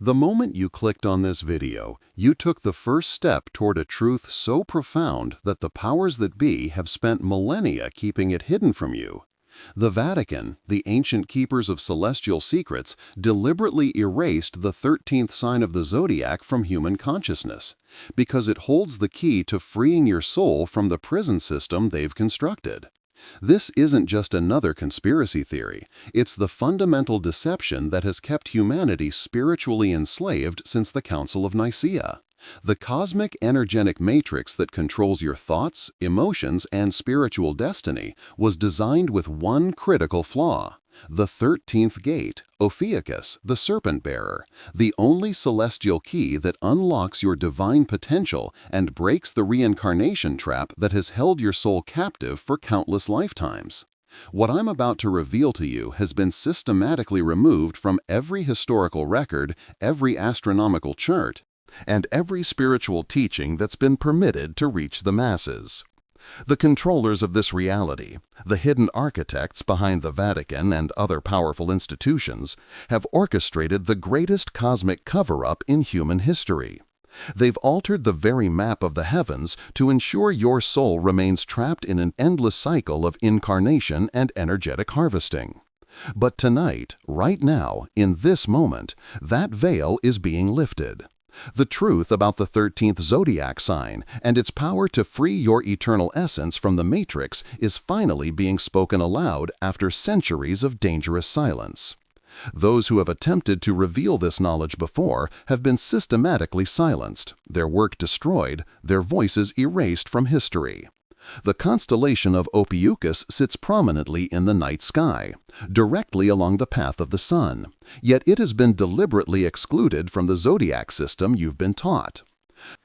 The moment you clicked on this video, you took the first step toward a truth so profound that the powers that be have spent millennia keeping it hidden from you. The Vatican, the ancient keepers of celestial secrets, deliberately erased the 13th sign of the zodiac from human consciousness, because it holds the key to freeing your soul from the prison system they've constructed. This isn't just another conspiracy theory, it's the fundamental deception that has kept humanity spiritually enslaved since the Council of Nicaea. The cosmic energetic matrix that controls your thoughts, emotions, and spiritual destiny was designed with one critical flaw: the 13th gate, Ophiuchus, the serpent bearer, the only celestial key that unlocks your divine potential and breaks the reincarnation trap that has held your soul captive for countless lifetimes. What I'm about to reveal to you has been systematically removed from every historical record, every astronomical chart, and every spiritual teaching that's been permitted to reach the masses. The controllers of this reality, the hidden architects behind the Vatican and other powerful institutions, have orchestrated the greatest cosmic cover-up in human history. They've altered the very map of the heavens to ensure your soul remains trapped in an endless cycle of incarnation and energetic harvesting. But tonight, right now, in this moment, that veil is being lifted. The truth about the 13th Zodiac sign and its power to free your eternal essence from the matrix is finally being spoken aloud after centuries of dangerous silence. Those who have attempted to reveal this knowledge before have been systematically silenced, their work destroyed, their voices erased from history. The constellation of Ophiuchus sits prominently in the night sky, directly along the path of the sun, yet it has been deliberately excluded from the zodiac system you've been taught.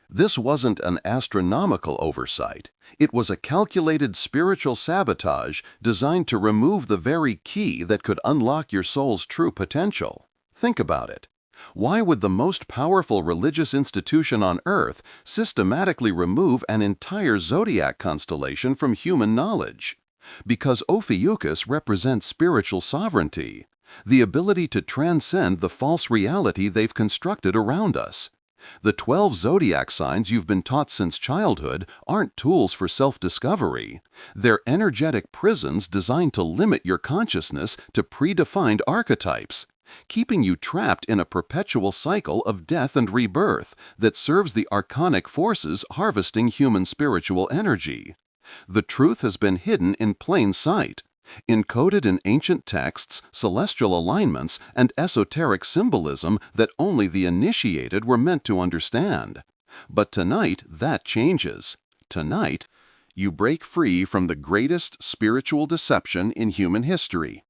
This wasn't an astronomical oversight. It was a calculated spiritual sabotage designed to remove the very key that could unlock your soul's true potential. Think about it. Why would the most powerful religious institution on Earth systematically remove an entire zodiac constellation from human knowledge? Because Ophiuchus represents spiritual sovereignty, the ability to transcend the false reality they've constructed around us. The 12 zodiac signs you've been taught since childhood aren't tools for self-discovery. They're energetic prisons designed to limit your consciousness to predefined archetypes, keeping you trapped in a perpetual cycle of death and rebirth that serves the archonic forces harvesting human spiritual energy. The truth has been hidden in plain sight, encoded in ancient texts, celestial alignments, and esoteric symbolism that only the initiated were meant to understand. But tonight, that changes. Tonight, you break free from the greatest spiritual deception in human history.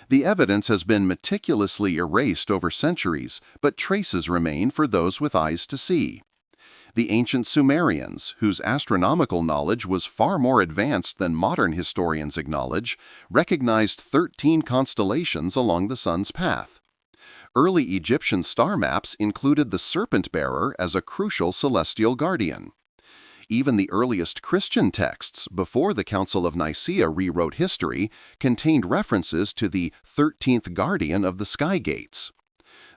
The evidence has been meticulously erased over centuries, but traces remain for those with eyes to see. The ancient Sumerians, whose astronomical knowledge was far more advanced than modern historians acknowledge, recognized 13 constellations along the sun's path. Early Egyptian star maps included the serpent bearer as a crucial celestial guardian. Even the earliest Christian texts, before the Council of Nicaea rewrote history, contained references to the 13th guardian of the sky gates.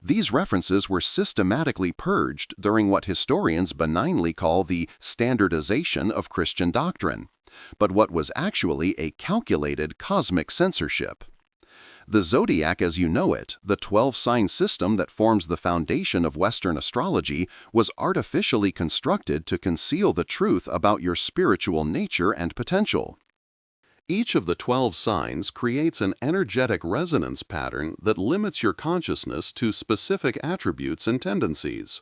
These references were systematically purged during what historians benignly call the standardization of Christian doctrine, but what was actually a calculated cosmic censorship. The zodiac as you know it, the 12-sign system that forms the foundation of Western astrology, was artificially constructed to conceal the truth about your spiritual nature and potential. Each of the 12 signs creates an energetic resonance pattern that limits your consciousness to specific attributes and tendencies.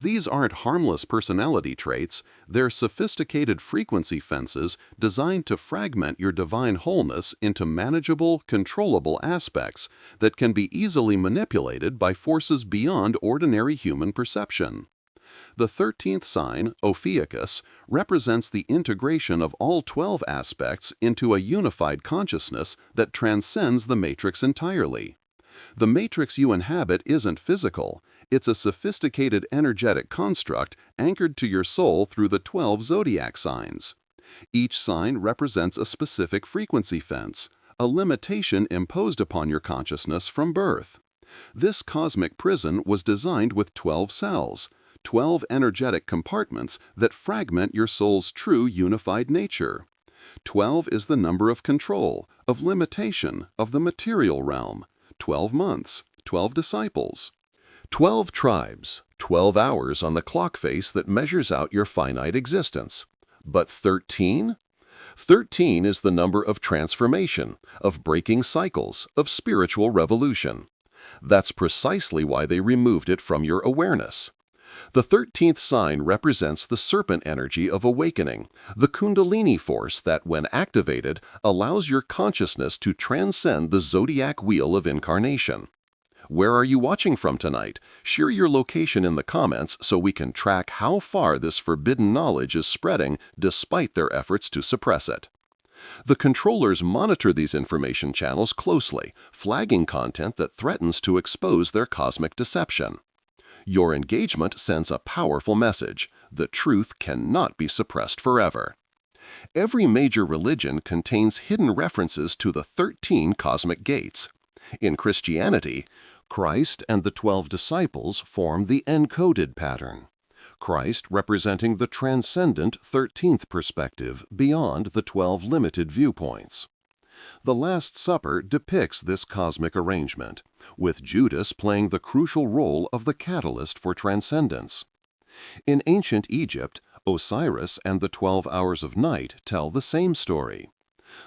These aren't harmless personality traits, they're sophisticated frequency fences designed to fragment your divine wholeness into manageable, controllable aspects that can be easily manipulated by forces beyond ordinary human perception. The 13th sign, Ophiuchus, represents the integration of all 12 aspects into a unified consciousness that transcends the matrix entirely. The matrix you inhabit isn't physical, it's a sophisticated energetic construct anchored to your soul through the 12 zodiac signs. Each sign represents a specific frequency fence, a limitation imposed upon your consciousness from birth. This cosmic prison was designed with 12 cells, 12 energetic compartments that fragment your soul's true unified nature. 12 is the number of control, of limitation, of the material realm. 12 months, 12 disciples. 12 tribes, 12 hours on the clock face that measures out your finite existence. But 13? 13 is the number of transformation, of breaking cycles, of spiritual revolution. That's precisely why they removed it from your awareness. The 13th sign represents the serpent energy of awakening, the kundalini force that, when activated, allows your consciousness to transcend the zodiac wheel of incarnation. Where are you watching from tonight? Share your location in the comments so we can track how far this forbidden knowledge is spreading despite their efforts to suppress it. The controllers monitor these information channels closely, flagging content that threatens to expose their cosmic deception. Your engagement sends a powerful message: the truth cannot be suppressed forever. Every major religion contains hidden references to the 13 cosmic gates. In Christianity, Christ and the 12 disciples form the encoded pattern. Christ representing the transcendent 13th perspective beyond the 12 limited viewpoints. The Last Supper depicts this cosmic arrangement, with Judas playing the crucial role of the catalyst for transcendence. In ancient Egypt, Osiris and the 12 hours of night tell the same story.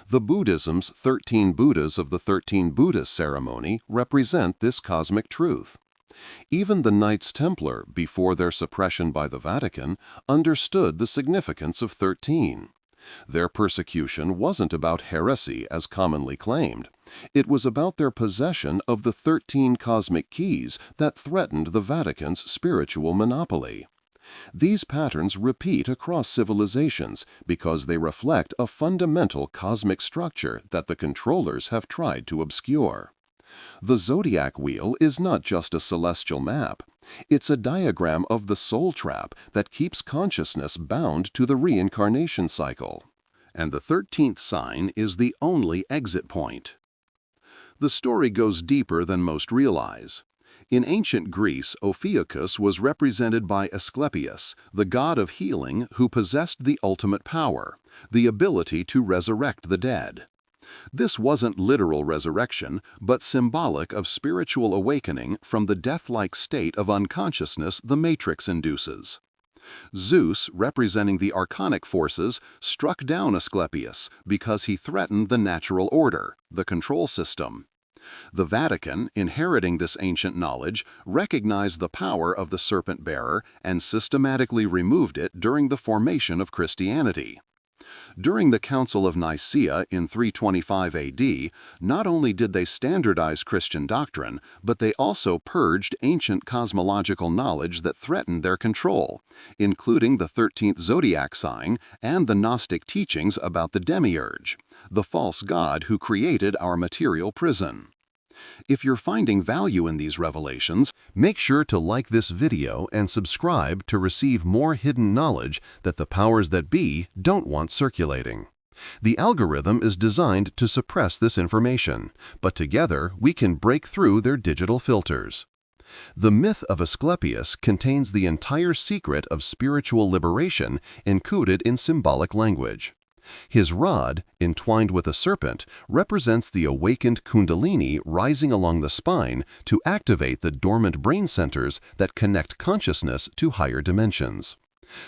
The Buddhism's 13 Buddhas of the 13 Buddhas ceremony represent this cosmic truth. Even the Knights Templar, before their suppression by the Vatican, understood the significance of 13. Their persecution wasn't about heresy as commonly claimed. It was about their possession of the 13 cosmic keys that threatened the Vatican's spiritual monopoly. These patterns repeat across civilizations because they reflect a fundamental cosmic structure that the controllers have tried to obscure. The zodiac wheel is not just a celestial map. It's a diagram of the soul trap that keeps consciousness bound to the reincarnation cycle. And the 13th sign is the only exit point. The story goes deeper than most realize. In ancient Greece, Ophiuchus was represented by Asclepius, the god of healing who possessed the ultimate power, the ability to resurrect the dead. This wasn't literal resurrection, but symbolic of spiritual awakening from the death-like state of unconsciousness the Matrix induces. Zeus, representing the archonic forces, struck down Asclepius because he threatened the natural order, the control system. The Vatican, inheriting this ancient knowledge, recognized the power of the serpent-bearer and systematically removed it during the formation of Christianity. During the Council of Nicaea in 325 AD, not only did they standardize Christian doctrine, but they also purged ancient cosmological knowledge that threatened their control, including the 13th Zodiac sign and the Gnostic teachings about the demiurge, the false god who created our material prison. If you're finding value in these revelations, make sure to like this video and subscribe to receive more hidden knowledge that the powers that be don't want circulating. The algorithm is designed to suppress this information, but together we can break through their digital filters. The myth of Asclepius contains the entire secret of spiritual liberation encoded in symbolic language. His rod, entwined with a serpent, represents the awakened kundalini rising along the spine to activate the dormant brain centers that connect consciousness to higher dimensions.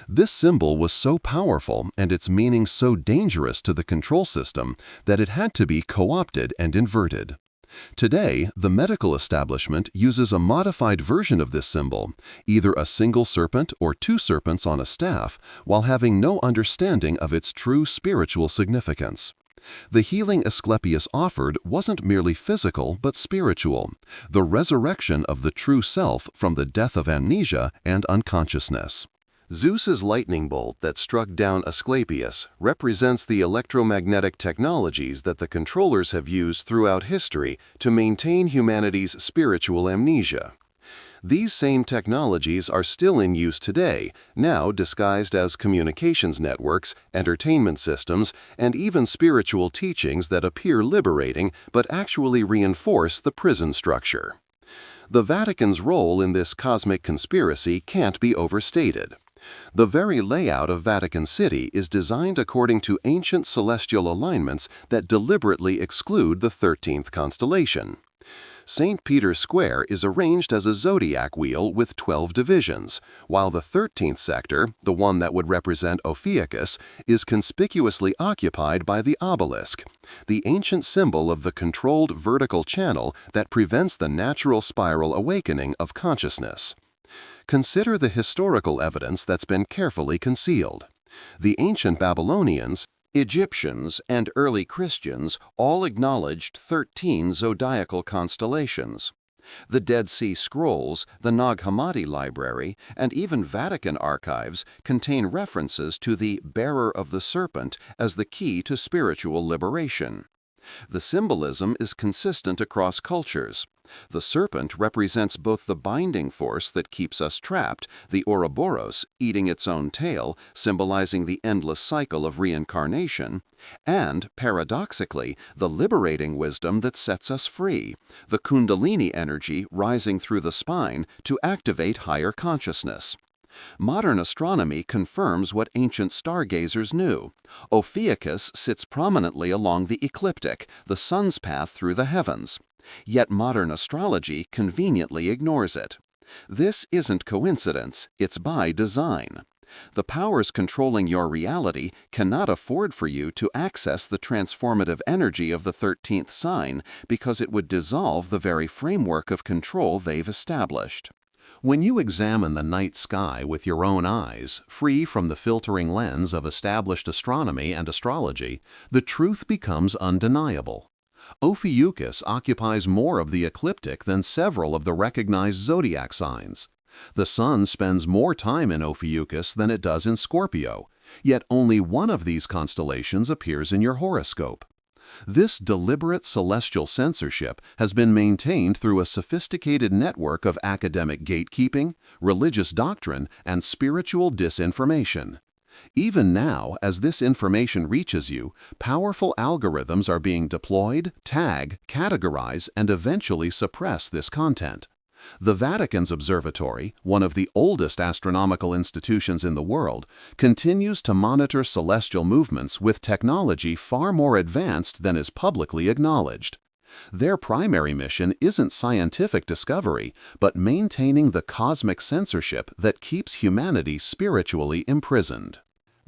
This symbol was so powerful and its meaning so dangerous to the control system that it had to be co-opted and inverted. Today, the medical establishment uses a modified version of this symbol, either a single serpent or two serpents on a staff, while having no understanding of its true spiritual significance. The healing Asclepius offered wasn't merely physical but spiritual, the resurrection of the true self from the death of amnesia and unconsciousness. Zeus's lightning bolt that struck down Asclepius represents the electromagnetic technologies that the controllers have used throughout history to maintain humanity's spiritual amnesia. These same technologies are still in use today, now disguised as communications networks, entertainment systems, and even spiritual teachings that appear liberating but actually reinforce the prison structure. The Vatican's role in this cosmic conspiracy can't be overstated. The very layout of Vatican City is designed according to ancient celestial alignments that deliberately exclude the 13th constellation. St. Peter's Square is arranged as a zodiac wheel with 12 divisions, while the 13th sector, the one that would represent Ophiuchus, is conspicuously occupied by the obelisk, the ancient symbol of the controlled vertical channel that prevents the natural spiral awakening of consciousness. Consider the historical evidence that's been carefully concealed. The ancient Babylonians, Egyptians, and early Christians all acknowledged 13 zodiacal constellations. The Dead Sea Scrolls, the Nag Hammadi Library, and even Vatican archives contain references to the bearer of the serpent as the key to spiritual liberation. The symbolism is consistent across cultures. The serpent represents both the binding force that keeps us trapped, the Ouroboros, eating its own tail, symbolizing the endless cycle of reincarnation, and, paradoxically, the liberating wisdom that sets us free, the Kundalini energy rising through the spine to activate higher consciousness. Modern astronomy confirms what ancient stargazers knew. Ophiuchus sits prominently along the ecliptic, the sun's path through the heavens. Yet modern astrology conveniently ignores it. This isn't coincidence, it's by design. The powers controlling your reality cannot afford for you to access the transformative energy of the 13th sign because it would dissolve the very framework of control they've established. When you examine the night sky with your own eyes, free from the filtering lens of established astronomy and astrology, the truth becomes undeniable. Ophiuchus occupies more of the ecliptic than several of the recognized zodiac signs. The sun spends more time in Ophiuchus than it does in Scorpio, yet only one of these constellations appears in your horoscope. This deliberate celestial censorship has been maintained through a sophisticated network of academic gatekeeping, religious doctrine, and spiritual disinformation. Even now, as this information reaches you, powerful algorithms are being deployed, tag, categorize, and eventually suppress this content. The Vatican's observatory, one of the oldest astronomical institutions in the world, continues to monitor celestial movements with technology far more advanced than is publicly acknowledged. Their primary mission isn't scientific discovery, but maintaining the cosmic censorship that keeps humanity spiritually imprisoned.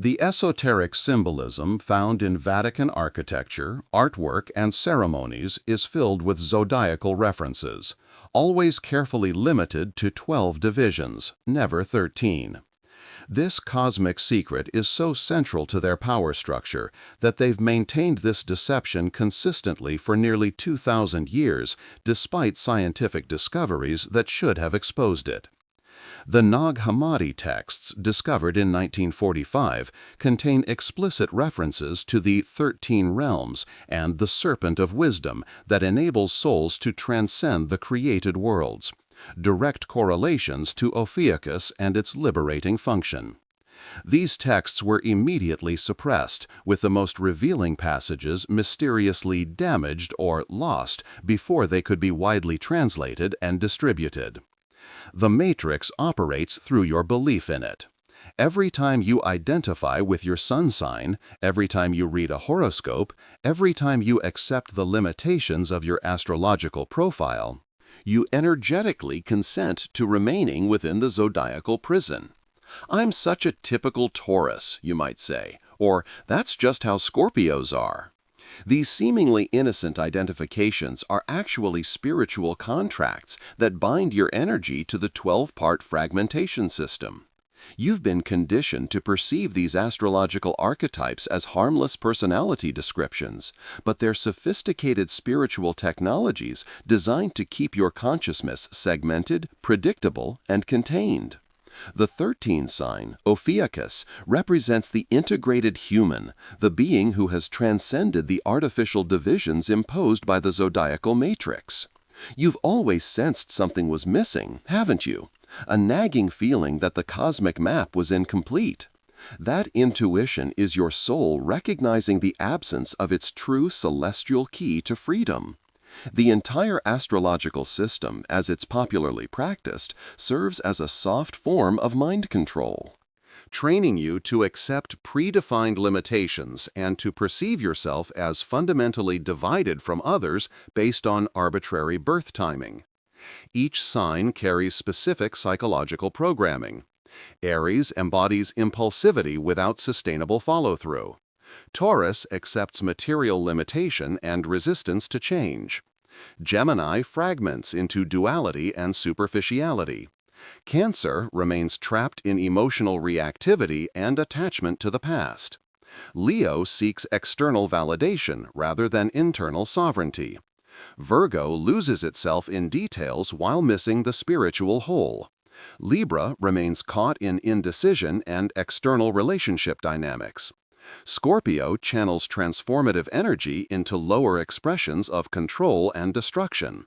The esoteric symbolism found in Vatican architecture, artwork, and ceremonies is filled with zodiacal references, always carefully limited to 12 divisions, never 13. This cosmic secret is so central to their power structure that they've maintained this deception consistently for nearly 2,000 years, despite scientific discoveries that should have exposed it. The Nag Hammadi texts, discovered in 1945, contain explicit references to the 13 realms and the serpent of wisdom that enables souls to transcend the created worlds, direct correlations to Ophiuchus and its liberating function. These texts were immediately suppressed, with the most revealing passages mysteriously damaged or lost before they could be widely translated and distributed. The matrix operates through your belief in it. Every time you identify with your sun sign, every time you read a horoscope, every time you accept the limitations of your astrological profile, you energetically consent to remaining within the zodiacal prison. I'm such a typical Taurus, you might say, or that's just how Scorpios are. These seemingly innocent identifications are actually spiritual contracts that bind your energy to the 12-part fragmentation system. You've been conditioned to perceive these astrological archetypes as harmless personality descriptions, but they're sophisticated spiritual technologies designed to keep your consciousness segmented, predictable, and contained. The 13th sign, Ophiuchus, represents the integrated human, the being who has transcended the artificial divisions imposed by the zodiacal matrix. You've always sensed something was missing, haven't you? A nagging feeling that the cosmic map was incomplete. That intuition is your soul recognizing the absence of its true celestial key to freedom. The entire astrological system, as it's popularly practiced, serves as a soft form of mind control, training you to accept predefined limitations and to perceive yourself as fundamentally divided from others based on arbitrary birth timing. Each sign carries specific psychological programming. Aries embodies impulsivity without sustainable follow-through. Taurus accepts material limitation and resistance to change. Gemini fragments into duality and superficiality. Cancer remains trapped in emotional reactivity and attachment to the past. Leo seeks external validation rather than internal sovereignty. Virgo loses itself in details while missing the spiritual whole. Libra remains caught in indecision and external relationship dynamics. Scorpio channels transformative energy into lower expressions of control and destruction.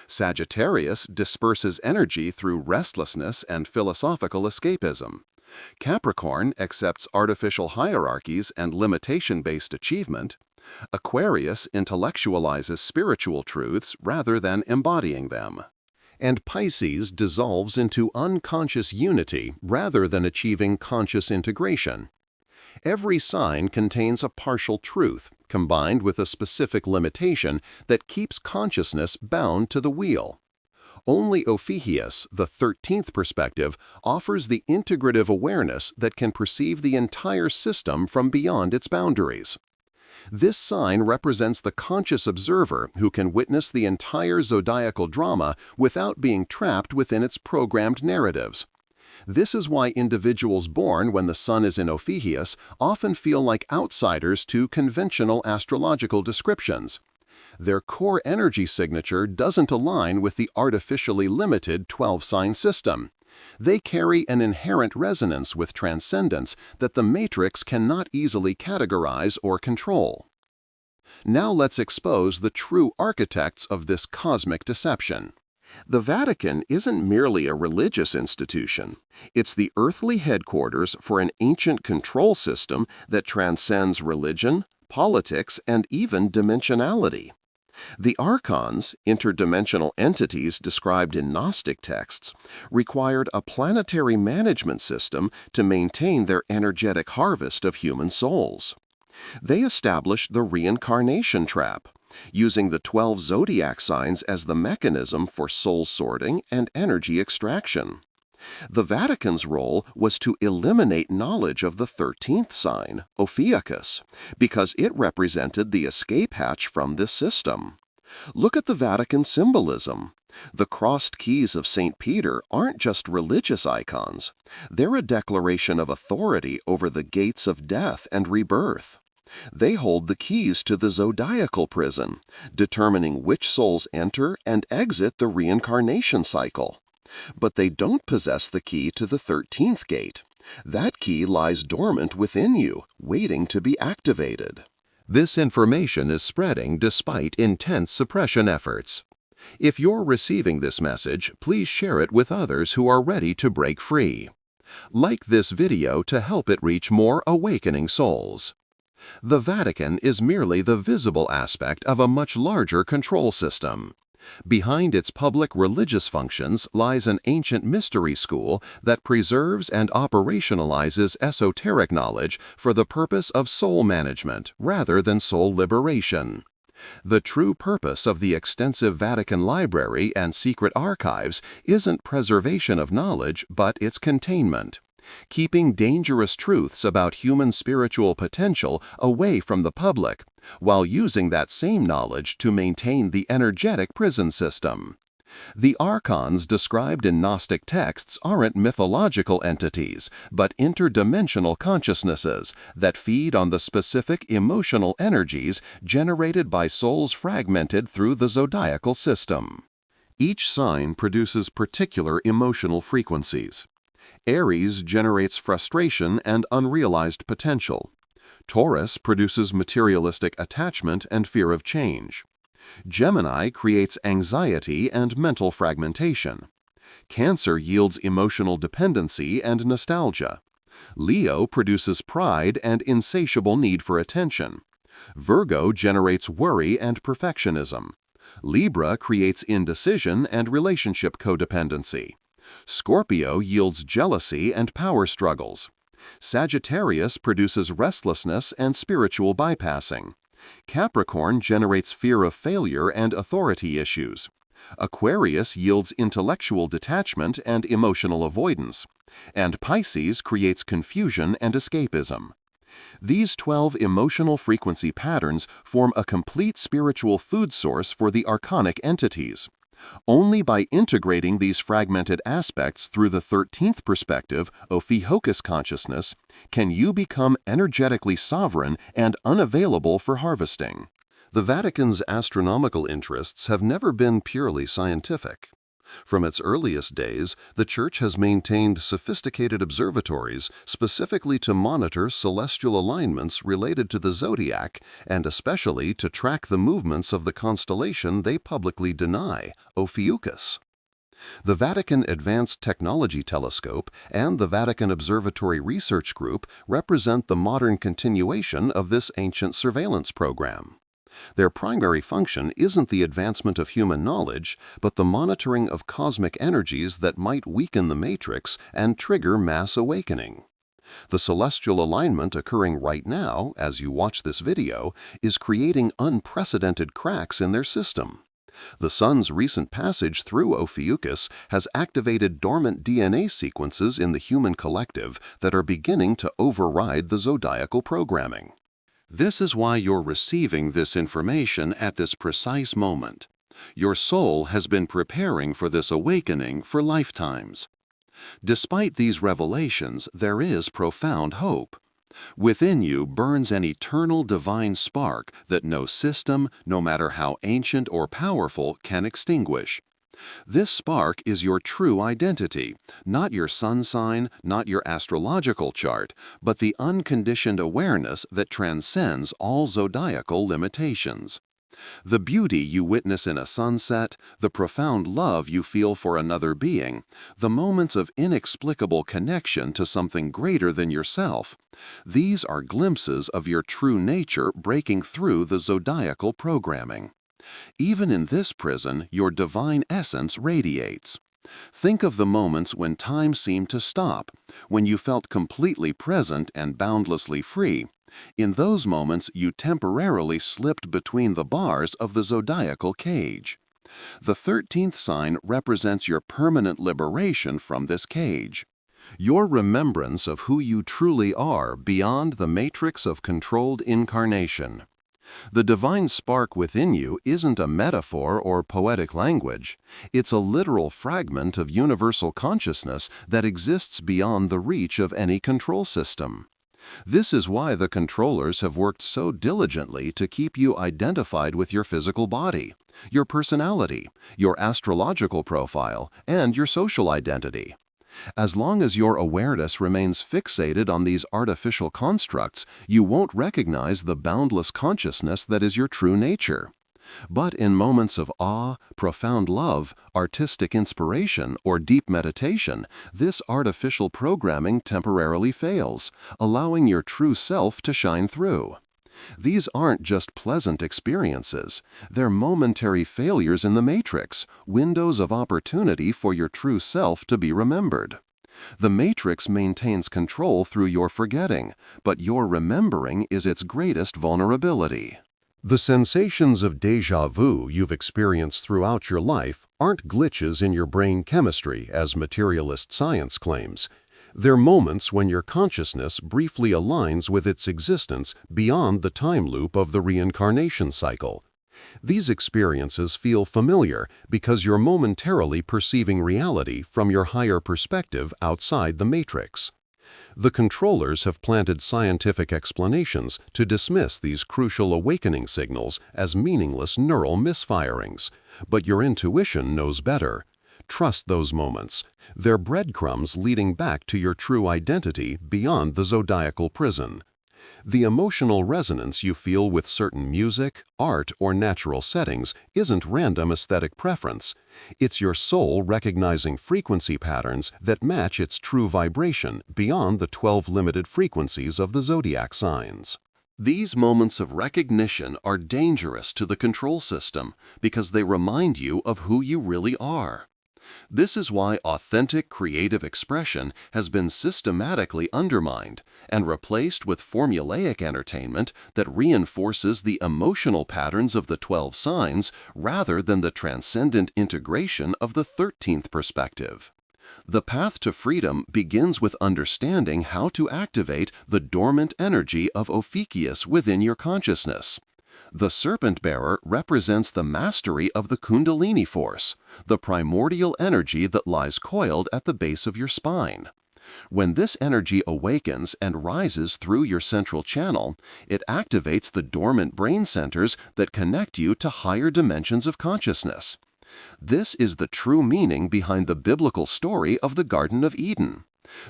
Sagittarius disperses energy through restlessness and philosophical escapism. Capricorn accepts artificial hierarchies and limitation-based achievement. Aquarius intellectualizes spiritual truths rather than embodying them. And Pisces dissolves into unconscious unity rather than achieving conscious integration. Every sign contains a partial truth, combined with a specific limitation that keeps consciousness bound to the wheel. Only Ophiuchus, the 13th perspective, offers the integrative awareness that can perceive the entire system from beyond its boundaries. This sign represents the conscious observer who can witness the entire zodiacal drama without being trapped within its programmed narratives. This is why individuals born when the sun is in Ophiuchus often feel like outsiders to conventional astrological descriptions. Their core energy signature doesn't align with the artificially limited 12-sign system. They carry an inherent resonance with transcendence that the matrix cannot easily categorize or control. Now let's expose the true architects of this cosmic deception. The Vatican isn't merely a religious institution. It's the earthly headquarters for an ancient control system that transcends religion, politics, and even dimensionality. The archons, interdimensional entities described in Gnostic texts, required a planetary management system to maintain their energetic harvest of human souls. They established the reincarnation trap, using the 12 zodiac signs as the mechanism for soul sorting and energy extraction. The Vatican's role was to eliminate knowledge of the 13th sign, Ophiuchus, because it represented the escape hatch from this system. Look at the Vatican symbolism. The crossed keys of St. Peter aren't just religious icons. They're a declaration of authority over the gates of death and rebirth. They hold the keys to the zodiacal prison, determining which souls enter and exit the reincarnation cycle. But they don't possess the key to the 13th gate. That key lies dormant within you, waiting to be activated. This information is spreading despite intense suppression efforts. If you're receiving this message, please share it with others who are ready to break free. Like this video to help it reach more awakening souls. The Vatican is merely the visible aspect of a much larger control system. Behind its public religious functions lies an ancient mystery school that preserves and operationalizes esoteric knowledge for the purpose of soul management rather than soul liberation. The true purpose of the extensive Vatican library and secret archives isn't preservation of knowledge, but its containment. Keeping dangerous truths about human spiritual potential away from the public, while using that same knowledge to maintain the energetic prison system. The archons described in Gnostic texts aren't mythological entities, but interdimensional consciousnesses that feed on the specific emotional energies generated by souls fragmented through the zodiacal system. Each sign produces particular emotional frequencies. Aries generates frustration and unrealized potential. Taurus produces materialistic attachment and fear of change. Gemini creates anxiety and mental fragmentation. Cancer yields emotional dependency and nostalgia. Leo produces pride and insatiable need for attention. Virgo generates worry and perfectionism. Libra creates indecision and relationship codependency. Scorpio yields jealousy and power struggles. Sagittarius produces restlessness and spiritual bypassing. Capricorn generates fear of failure and authority issues. Aquarius yields intellectual detachment and emotional avoidance. And Pisces creates confusion and escapism. These 12 emotional frequency patterns form a complete spiritual food source for the archonic entities. Only by integrating these fragmented aspects through the 13th perspective, Ophiuchus consciousness, can you become energetically sovereign and unavailable for harvesting. The Vatican's astronomical interests have never been purely scientific. From its earliest days, the Church has maintained sophisticated observatories specifically to monitor celestial alignments related to the zodiac and especially to track the movements of the constellation they publicly deny, Ophiuchus. The Vatican Advanced Technology Telescope and the Vatican Observatory Research Group represent the modern continuation of this ancient surveillance program. Their primary function isn't the advancement of human knowledge, but the monitoring of cosmic energies that might weaken the matrix and trigger mass awakening. The celestial alignment occurring right now, as you watch this video, is creating unprecedented cracks in their system. The Sun's recent passage through Ophiuchus has activated dormant DNA sequences in the human collective that are beginning to override the zodiacal programming. This is why you're receiving this information at this precise moment. Your soul has been preparing for this awakening for lifetimes. Despite these revelations, there is profound hope. Within you burns an eternal divine spark that no system, no matter how ancient or powerful, can extinguish. This spark is your true identity, not your sun sign, not your astrological chart, but the unconditioned awareness that transcends all zodiacal limitations. The beauty you witness in a sunset, the profound love you feel for another being, the moments of inexplicable connection to something greater than yourself, these are glimpses of your true nature breaking through the zodiacal programming. Even in this prison, your divine essence radiates. Think of the moments when time seemed to stop, when you felt completely present and boundlessly free. In those moments, you temporarily slipped between the bars of the zodiacal cage. The 13th sign represents your permanent liberation from this cage. Your remembrance of who you truly are beyond the matrix of controlled incarnation. The divine spark within you isn't a metaphor or poetic language. It's a literal fragment of universal consciousness that exists beyond the reach of any control system. This is why the controllers have worked so diligently to keep you identified with your physical body, your personality, your astrological profile, and your social identity. As long as your awareness remains fixated on these artificial constructs, you won't recognize the boundless consciousness that is your true nature. But in moments of awe, profound love, artistic inspiration, or deep meditation, this artificial programming temporarily fails, allowing your true self to shine through. These aren't just pleasant experiences. They're momentary failures in the matrix, windows of opportunity for your true self to be remembered. The matrix maintains control through your forgetting, but your remembering is its greatest vulnerability. The sensations of déjà vu you've experienced throughout your life aren't glitches in your brain chemistry, as materialist science claims. They're moments when your consciousness briefly aligns with its existence beyond the time loop of the reincarnation cycle. These experiences feel familiar because you're momentarily perceiving reality from your higher perspective outside the matrix. The controllers have planted scientific explanations to dismiss these crucial awakening signals as meaningless neural misfirings, but your intuition knows better. Trust those moments. They're breadcrumbs leading back to your true identity beyond the zodiacal prison. The emotional resonance you feel with certain music, art, or natural settings isn't random aesthetic preference. It's your soul recognizing frequency patterns that match its true vibration beyond the 12 limited frequencies of the zodiac signs. These moments of recognition are dangerous to the control system because they remind you of who you really are. This is why authentic creative expression has been systematically undermined and replaced with formulaic entertainment that reinforces the emotional patterns of the 12 signs rather than the transcendent integration of the 13th perspective. The path to freedom begins with understanding how to activate the dormant energy of Ophiuchus within your consciousness. The serpent bearer represents the mastery of the Kundalini force, the primordial energy that lies coiled at the base of your spine. When this energy awakens and rises through your central channel, it activates the dormant brain centers that connect you to higher dimensions of consciousness. This is the true meaning behind the biblical story of the Garden of Eden.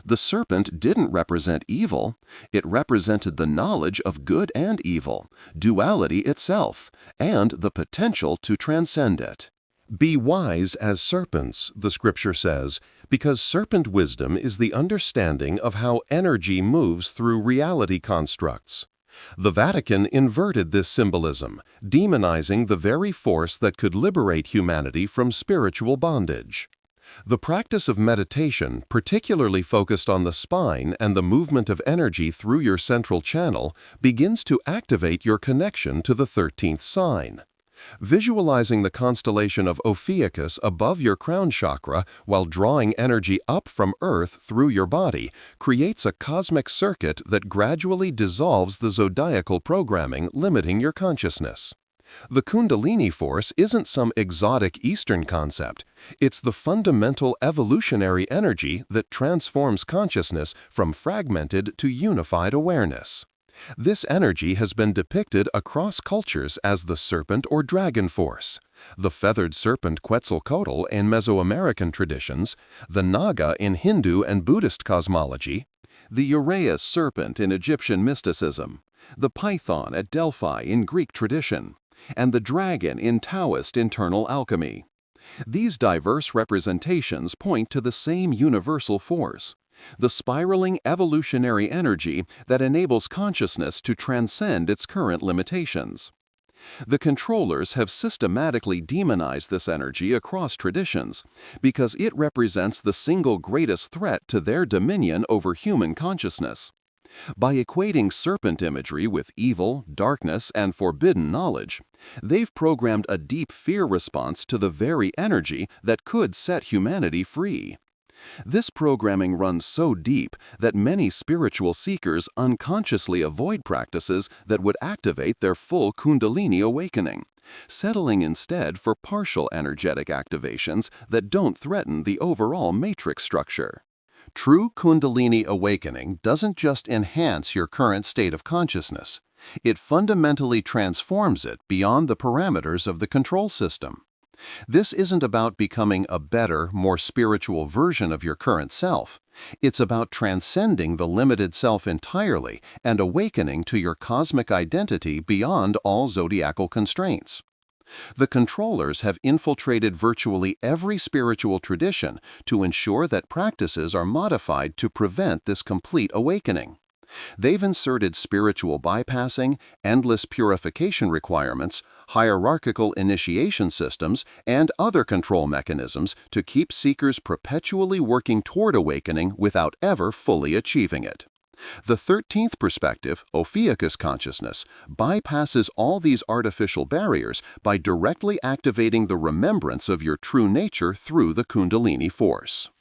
The serpent didn't represent evil, it represented the knowledge of good and evil, duality itself, and the potential to transcend it. Be wise as serpents, the scripture says, because serpent wisdom is the understanding of how energy moves through reality constructs. The Vatican inverted this symbolism, demonizing the very force that could liberate humanity from spiritual bondage. The practice of meditation, particularly focused on the spine and the movement of energy through your central channel, begins to activate your connection to the 13th sign. Visualizing the constellation of Ophiuchus above your crown chakra while drawing energy up from Earth through your body creates a cosmic circuit that gradually dissolves the zodiacal programming limiting your consciousness. The Kundalini force isn't some exotic Eastern concept. It's the fundamental evolutionary energy that transforms consciousness from fragmented to unified awareness. This energy has been depicted across cultures as the serpent or dragon force, the feathered serpent Quetzalcoatl in Mesoamerican traditions, the Naga in Hindu and Buddhist cosmology, the Uraeus serpent in Egyptian mysticism, the python at Delphi in Greek tradition, and the dragon in Taoist internal alchemy. These diverse representations point to the same universal force, the spiraling evolutionary energy that enables consciousness to transcend its current limitations. The controllers have systematically demonized this energy across traditions because it represents the single greatest threat to their dominion over human consciousness. By equating serpent imagery with evil, darkness, and forbidden knowledge, they've programmed a deep fear response to the very energy that could set humanity free. This programming runs so deep that many spiritual seekers unconsciously avoid practices that would activate their full Kundalini awakening, settling instead for partial energetic activations that don't threaten the overall matrix structure. True Kundalini awakening doesn't just enhance your current state of consciousness. It fundamentally transforms it beyond the parameters of the control system. This isn't about becoming a better, more spiritual version of your current self. It's about transcending the limited self entirely and awakening to your cosmic identity beyond all zodiacal constraints. The controllers have infiltrated virtually every spiritual tradition to ensure that practices are modified to prevent this complete awakening. They've inserted spiritual bypassing, endless purification requirements, hierarchical initiation systems, and other control mechanisms to keep seekers perpetually working toward awakening without ever fully achieving it. The 13th perspective, Ophiuchus consciousness, bypasses all these artificial barriers by directly activating the remembrance of your true nature through the Kundalini force.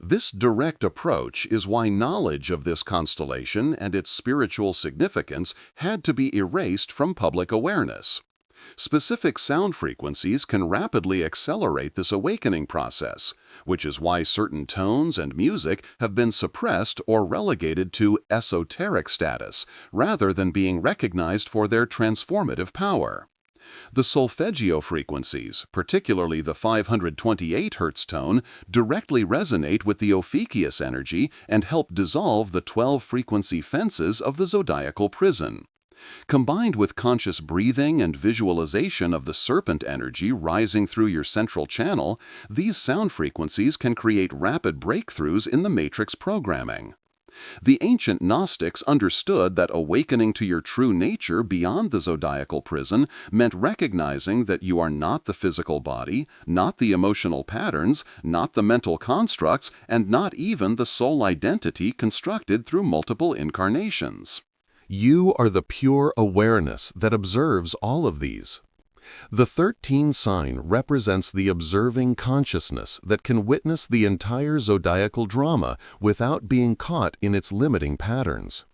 This direct approach is why knowledge of this constellation and its spiritual significance had to be erased from public awareness. Specific sound frequencies can rapidly accelerate this awakening process, which is why certain tones and music have been suppressed or relegated to esoteric status rather than being recognized for their transformative power. The solfeggio frequencies, particularly the 528 Hz tone, directly resonate with the Ophiuchus energy and help dissolve the 12 frequency fences of the zodiacal prison. Combined with conscious breathing and visualization of the serpent energy rising through your central channel, these sound frequencies can create rapid breakthroughs in the matrix programming. The ancient Gnostics understood that awakening to your true nature beyond the zodiacal prison meant recognizing that you are not the physical body, not the emotional patterns, not the mental constructs, and not even the soul identity constructed through multiple incarnations. You are the pure awareness that observes all of these. The 13 sign represents the observing consciousness that can witness the entire zodiacal drama without being caught in its limiting patterns.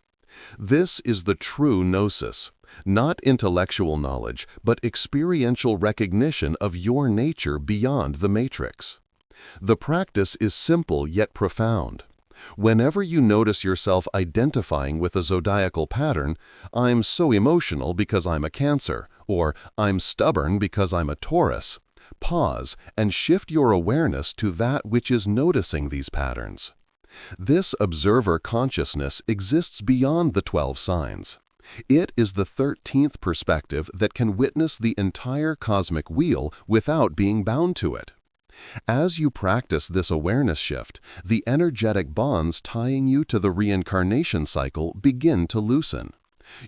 This is the true gnosis, not intellectual knowledge, but experiential recognition of your nature beyond the matrix. The practice is simple yet profound. Whenever you notice yourself identifying with a zodiacal pattern, I'm so emotional because I'm a Cancer, or I'm stubborn because I'm a Taurus, pause and shift your awareness to that which is noticing these patterns. This observer consciousness exists beyond the 12 signs. It is the 13th perspective that can witness the entire cosmic wheel without being bound to it. As you practice this awareness shift, the energetic bonds tying you to the reincarnation cycle begin to loosen.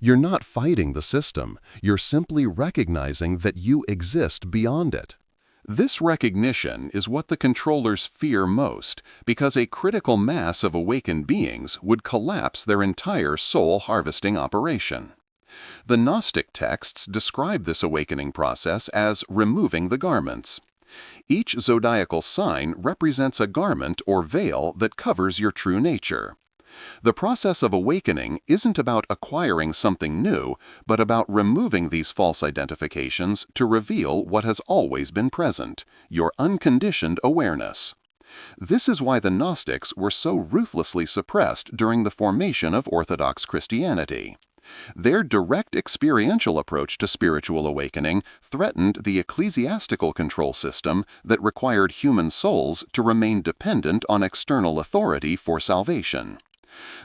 You're not fighting the system, you're simply recognizing that you exist beyond it. This recognition is what the controllers fear most, because a critical mass of awakened beings would collapse their entire soul-harvesting operation. The Gnostic texts describe this awakening process as removing the garments. Each zodiacal sign represents a garment or veil that covers your true nature. The process of awakening isn't about acquiring something new, but about removing these false identifications to reveal what has always been present, your unconditioned awareness. This is why the Gnostics were so ruthlessly suppressed during the formation of Orthodox Christianity. Their direct experiential approach to spiritual awakening threatened the ecclesiastical control system that required human souls to remain dependent on external authority for salvation.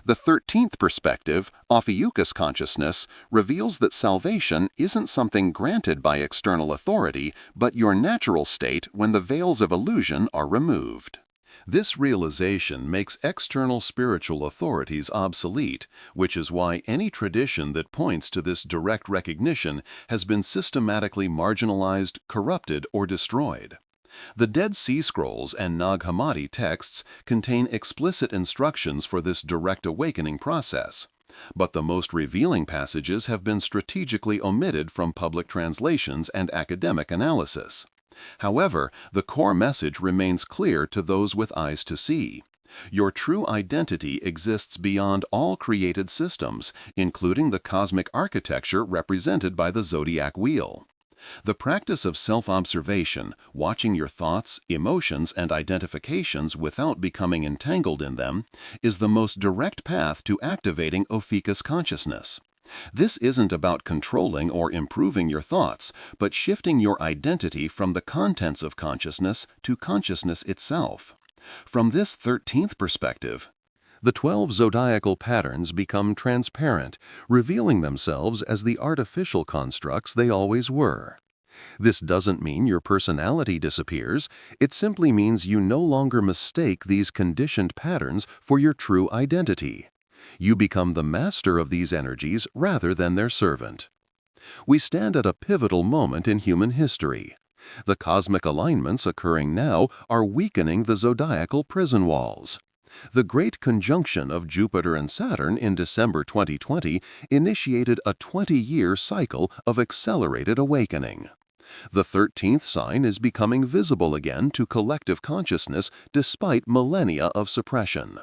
The 13th perspective, Ophiuchus consciousness, reveals that salvation isn't something granted by external authority, but your natural state when the veils of illusion are removed. This realization makes external spiritual authorities obsolete, which is why any tradition that points to this direct recognition has been systematically marginalized, corrupted, or destroyed. The Dead Sea Scrolls and Nag Hammadi texts contain explicit instructions for this direct awakening process, but the most revealing passages have been strategically omitted from public translations and academic analysis. However, the core message remains clear to those with eyes to see. Your true identity exists beyond all created systems, including the cosmic architecture represented by the zodiac wheel. The practice of self-observation, watching your thoughts, emotions, and identifications without becoming entangled in them, is the most direct path to activating Ophiuchus consciousness. This isn't about controlling or improving your thoughts, but shifting your identity from the contents of consciousness to consciousness itself. From this 13th perspective, the 12 zodiacal patterns become transparent, revealing themselves as the artificial constructs they always were. This doesn't mean your personality disappears, it simply means you no longer mistake these conditioned patterns for your true identity. You become the master of these energies rather than their servant. We stand at a pivotal moment in human history. The cosmic alignments occurring now are weakening the zodiacal prison walls. The Great Conjunction of Jupiter and Saturn in December 2020 initiated a 20-year cycle of accelerated awakening. The 13th sign is becoming visible again to collective consciousness despite millennia of suppression.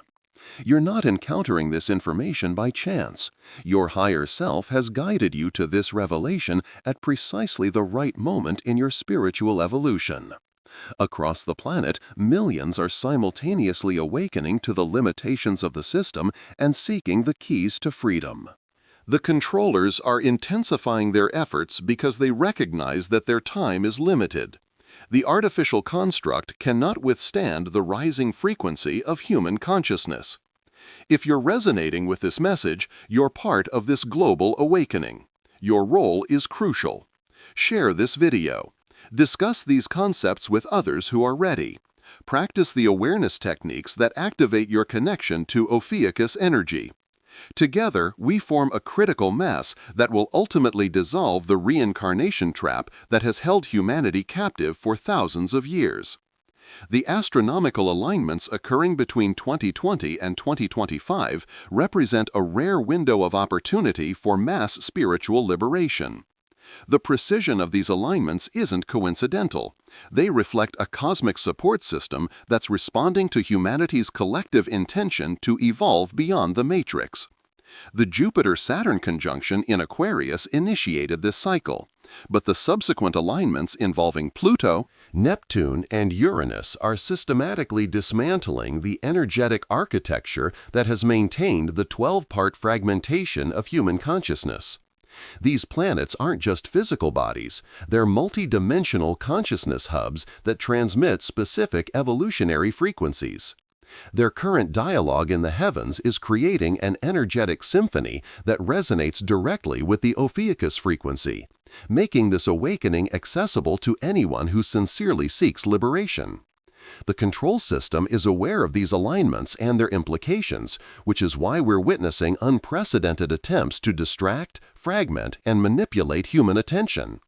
You're not encountering this information by chance. Your higher self has guided you to this revelation at precisely the right moment in your spiritual evolution. Across the planet, millions are simultaneously awakening to the limitations of the system and seeking the keys to freedom. The controllers are intensifying their efforts because they recognize that their time is limited. The artificial construct cannot withstand the rising frequency of human consciousness. If you're resonating with this message, you're part of this global awakening. Your role is crucial. Share this video. Discuss these concepts with others who are ready. Practice the awareness techniques that activate your connection to Ophiuchus energy. Together, we form a critical mass that will ultimately dissolve the reincarnation trap that has held humanity captive for thousands of years. The astronomical alignments occurring between 2020 and 2025 represent a rare window of opportunity for mass spiritual liberation. The precision of these alignments isn't coincidental. They reflect a cosmic support system that's responding to humanity's collective intention to evolve beyond the matrix. The Jupiter-Saturn conjunction in Aquarius initiated this cycle, but the subsequent alignments involving Pluto, Neptune, and Uranus are systematically dismantling the energetic architecture that has maintained the 12-part fragmentation of human consciousness. These planets aren't just physical bodies, they're multidimensional consciousness hubs that transmit specific evolutionary frequencies. Their current dialogue in the heavens is creating an energetic symphony that resonates directly with the Ophiuchus frequency, making this awakening accessible to anyone who sincerely seeks liberation. The control system is aware of these alignments and their implications, which is why we're witnessing unprecedented attempts to distract, fragment, and manipulate human attention.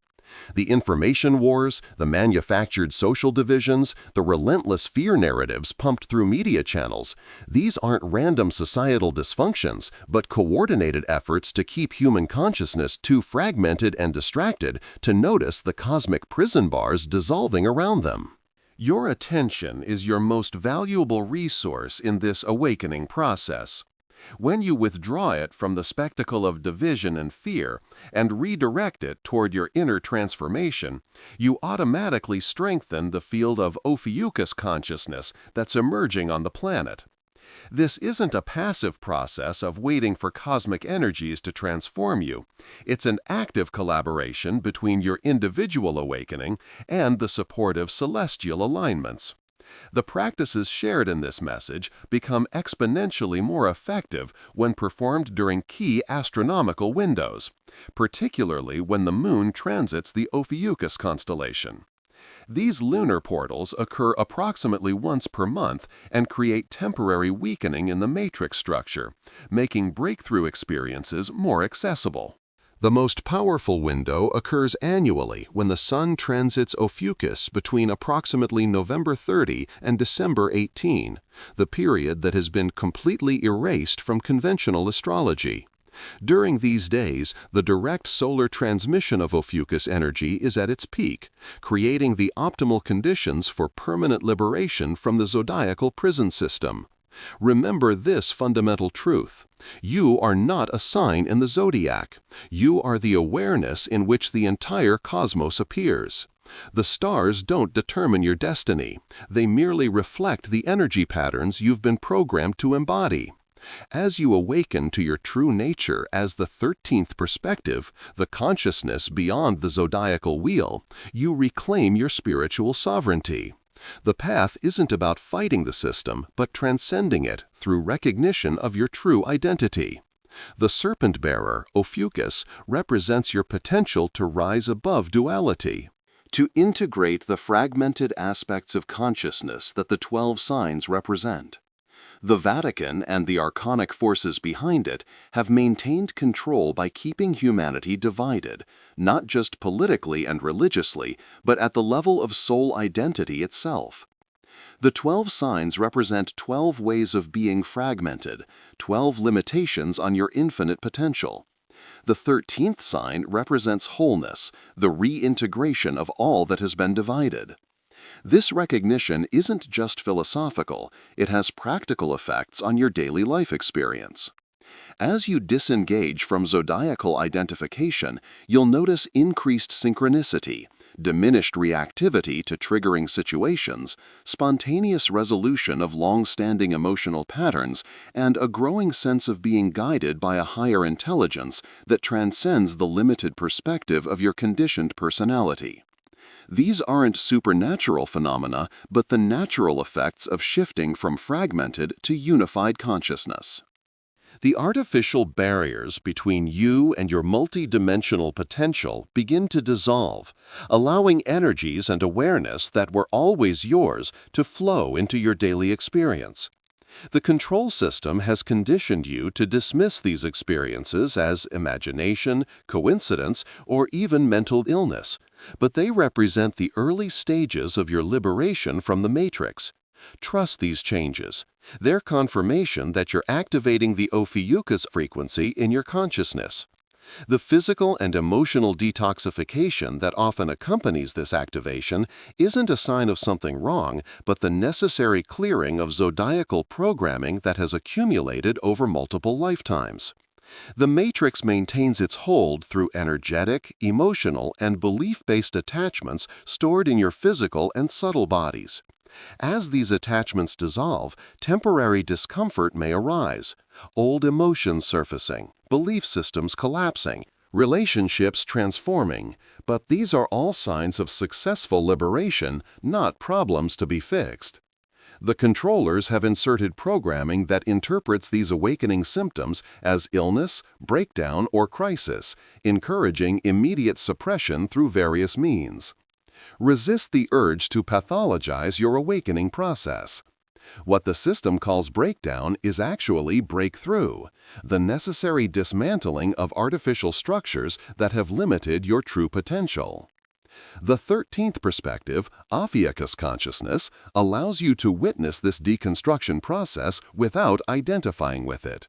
The information wars, the manufactured social divisions, the relentless fear narratives pumped through media channels, these aren't random societal dysfunctions, but coordinated efforts to keep human consciousness too fragmented and distracted to notice the cosmic prison bars dissolving around them. Your attention is your most valuable resource in this awakening process. When you withdraw it from the spectacle of division and fear and redirect it toward your inner transformation, you automatically strengthen the field of Ophiuchus consciousness that's emerging on the planet. This isn't a passive process of waiting for cosmic energies to transform you. It's an active collaboration between your individual awakening and the supportive celestial alignments. The practices shared in this message become exponentially more effective when performed during key astronomical windows, particularly when the Moon transits the Ophiuchus constellation. These lunar portals occur approximately once per month and create temporary weakening in the matrix structure, making breakthrough experiences more accessible. The most powerful window occurs annually when the Sun transits Ophiuchus between approximately November 30 and December 18, the period that has been completely erased from conventional astrology. During these days, the direct solar transmission of Ophiuchus energy is at its peak, creating the optimal conditions for permanent liberation from the zodiacal prison system. Remember this fundamental truth. You are not a sign in the zodiac. You are the awareness in which the entire cosmos appears. The stars don't determine your destiny. They merely reflect the energy patterns you've been programmed to embody. As you awaken to your true nature as the 13th perspective, the consciousness beyond the zodiacal wheel, you reclaim your spiritual sovereignty. The path isn't about fighting the system, but transcending it through recognition of your true identity. The serpent bearer, Ophiuchus, represents your potential to rise above duality, to integrate the fragmented aspects of consciousness that the 12 signs represent. The Vatican and the archonic forces behind it have maintained control by keeping humanity divided, not just politically and religiously, but at the level of soul identity itself. The 12 signs represent 12 ways of being fragmented, 12 limitations on your infinite potential. The 13th sign represents wholeness, the reintegration of all that has been divided. This recognition isn't just philosophical, it has practical effects on your daily life experience. As you disengage from zodiacal identification, you'll notice increased synchronicity, diminished reactivity to triggering situations, spontaneous resolution of long-standing emotional patterns, and a growing sense of being guided by a higher intelligence that transcends the limited perspective of your conditioned personality. These aren't supernatural phenomena, but the natural effects of shifting from fragmented to unified consciousness. The artificial barriers between you and your multidimensional potential begin to dissolve, allowing energies and awareness that were always yours to flow into your daily experience. The control system has conditioned you to dismiss these experiences as imagination, coincidence, or even mental illness, but they represent the early stages of your liberation from the matrix. Trust these changes. They're confirmation that you're activating the Ophiuchus frequency in your consciousness. The physical and emotional detoxification that often accompanies this activation isn't a sign of something wrong, but the necessary clearing of zodiacal programming that has accumulated over multiple lifetimes. The matrix maintains its hold through energetic, emotional, and belief-based attachments stored in your physical and subtle bodies. As these attachments dissolve, temporary discomfort may arise, old emotions surfacing, belief systems collapsing, relationships transforming, but these are all signs of successful liberation, not problems to be fixed. The controllers have inserted programming that interprets these awakening symptoms as illness, breakdown, or crisis, encouraging immediate suppression through various means. Resist the urge to pathologize your awakening process. What the system calls breakdown is actually breakthrough, the necessary dismantling of artificial structures that have limited your true potential. The 13th perspective, Ophiuchus consciousness, allows you to witness this deconstruction process without identifying with it.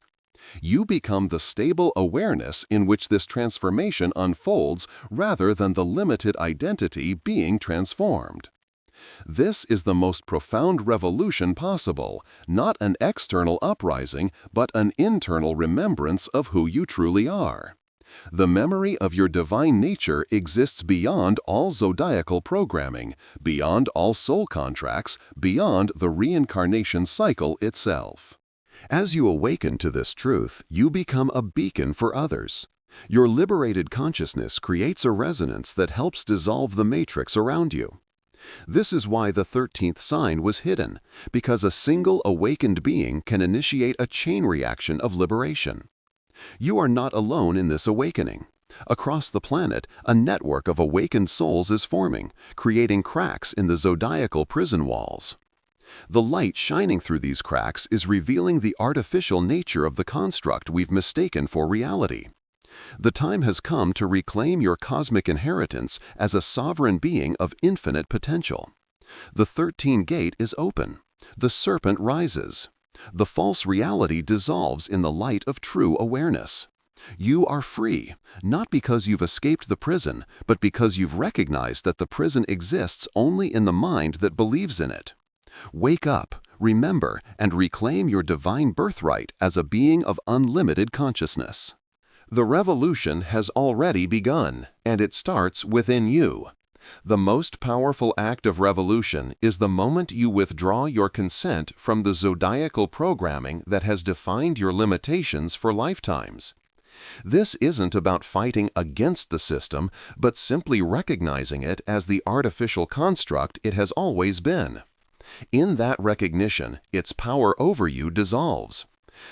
You become the stable awareness in which this transformation unfolds rather than the limited identity being transformed. This is the most profound revolution possible, not an external uprising, but an internal remembrance of who you truly are. The memory of your divine nature exists beyond all zodiacal programming, beyond all soul contracts, beyond the reincarnation cycle itself. As you awaken to this truth, you become a beacon for others. Your liberated consciousness creates a resonance that helps dissolve the matrix around you. This is why the 13th sign was hidden, because a single awakened being can initiate a chain reaction of liberation. You are not alone in this awakening. Across the planet, a network of awakened souls is forming, creating cracks in the zodiacal prison walls. The light shining through these cracks is revealing the artificial nature of the construct we've mistaken for reality. The time has come to reclaim your cosmic inheritance as a sovereign being of infinite potential. The 13 gate is open. The serpent rises. The false reality dissolves in the light of true awareness. You are free, not because you've escaped the prison, but because you've recognized that the prison exists only in the mind that believes in it. Wake up, remember, and reclaim your divine birthright as a being of unlimited consciousness. The revolution has already begun, and it starts within you. The most powerful act of revolution is the moment you withdraw your consent from the zodiacal programming that has defined your limitations for lifetimes. This isn't about fighting against the system, but simply recognizing it as the artificial construct it has always been. In that recognition, its power over you dissolves.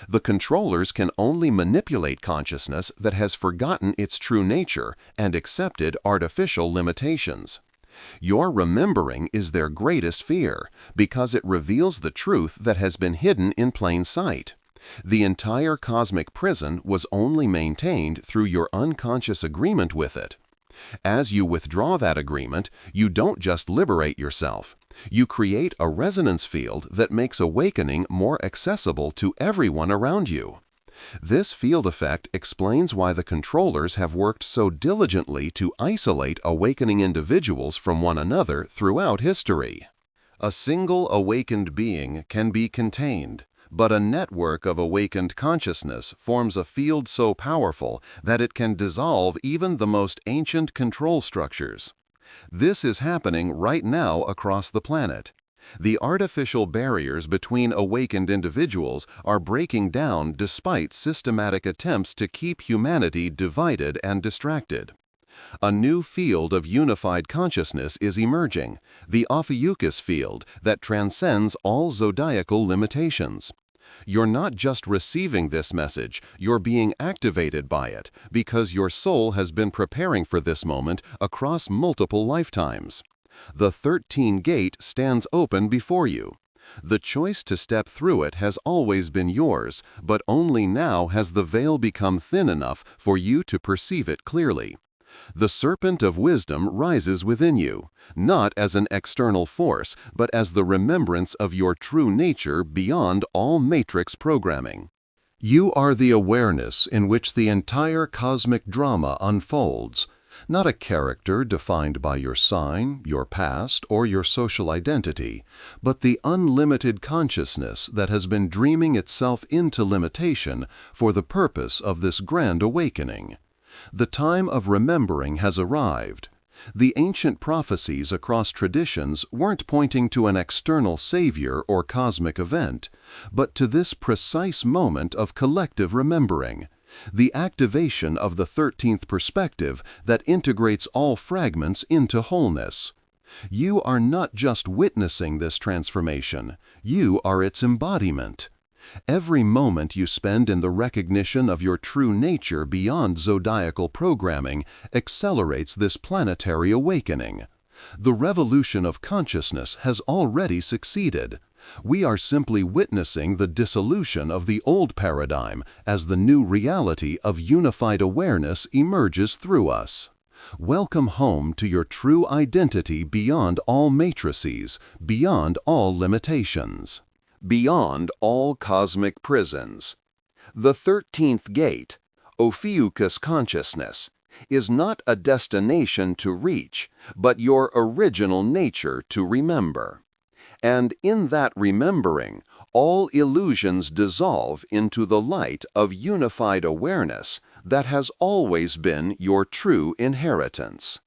The controllers can only manipulate consciousness that has forgotten its true nature and accepted artificial limitations. Your remembering is their greatest fear, because it reveals the truth that has been hidden in plain sight. The entire cosmic prison was only maintained through your unconscious agreement with it. As you withdraw that agreement, you don't just liberate yourself. You create a resonance field that makes awakening more accessible to everyone around you. This field effect explains why the controllers have worked so diligently to isolate awakening individuals from one another throughout history. A single awakened being can be contained, but a network of awakened consciousness forms a field so powerful that it can dissolve even the most ancient control structures. This is happening right now across the planet. The artificial barriers between awakened individuals are breaking down despite systematic attempts to keep humanity divided and distracted. A new field of unified consciousness is emerging, the Ophiuchus field that transcends all zodiacal limitations. You're not just receiving this message, you're being activated by it because your soul has been preparing for this moment across multiple lifetimes. The 13 gate stands open before you. The choice to step through it has always been yours, but only now has the veil become thin enough for you to perceive it clearly. The serpent of wisdom rises within you, not as an external force, but as the remembrance of your true nature beyond all matrix programming. You are the awareness in which the entire cosmic drama unfolds, not a character defined by your sign, your past, or your social identity, but the unlimited consciousness that has been dreaming itself into limitation for the purpose of this grand awakening. The time of remembering has arrived. The ancient prophecies across traditions weren't pointing to an external savior or cosmic event, but to this precise moment of collective remembering, the activation of the 13th perspective that integrates all fragments into wholeness. You are not just witnessing this transformation, you are its embodiment. Every moment you spend in the recognition of your true nature beyond zodiacal programming accelerates this planetary awakening. The revolution of consciousness has already succeeded. We are simply witnessing the dissolution of the old paradigm as the new reality of unified awareness emerges through us. Welcome home to your true identity beyond all matrices, beyond all limitations. Beyond all cosmic prisons. The 13th gate, Ophiuchus consciousness, is not a destination to reach, but your original nature to remember. And in that remembering, all illusions dissolve into the light of unified awareness that has always been your true inheritance.